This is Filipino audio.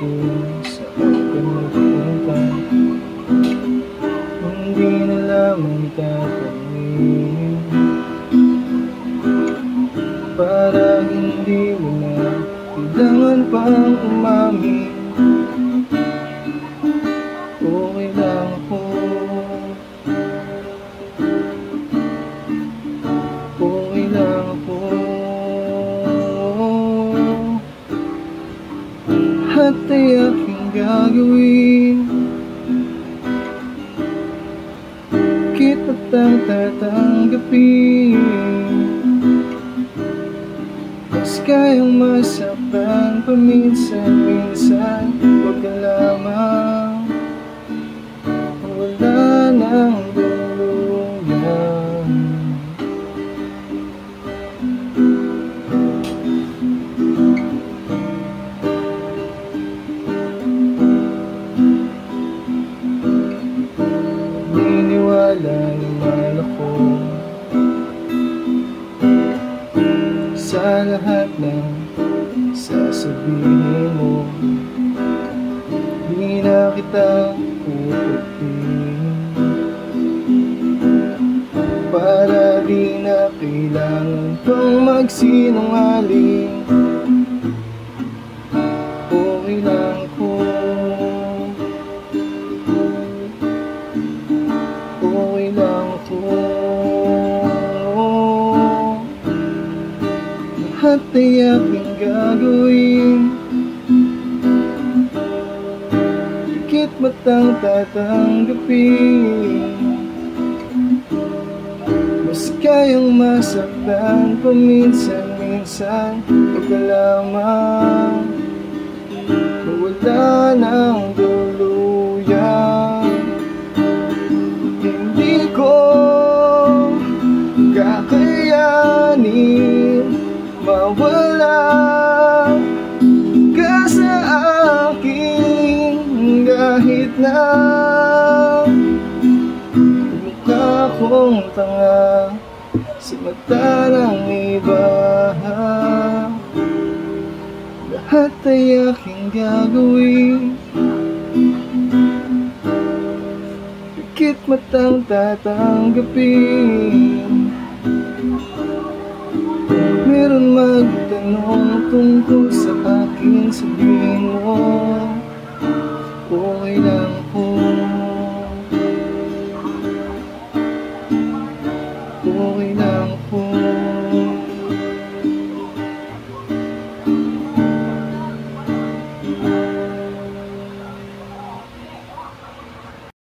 kung saan ka magpunta. Hindi na lamang tatanungin, para hindi mo na kailangan pang umamin. Okay lang ako, okay lang ako. At ay aking gagawin, kita't ang tatanggapin. Mas kayang masaktan paminsan-minsan, huwag ka lamang wala nang luluyan. Niniwala naman ako sa lahat ng sasabihin mo. Di na kita ututin, para di na kailangan pang magsinungaling. Okay lang ako, okay lang ako. Lahat ay aking gagawin, dikit matang tatanggapin. Mas kayang masaktan paminsan-minsan, huwag ka lamang wala nang luluyan. Hindi ko kakayanin mawala ka sa akin, kahit na mukha kong tanga sa mata ng iba. Lahat ay aking gagawin, dikit matang tatanggapin. Meron magtanong tungkol sa akin, sabihin mo okay lang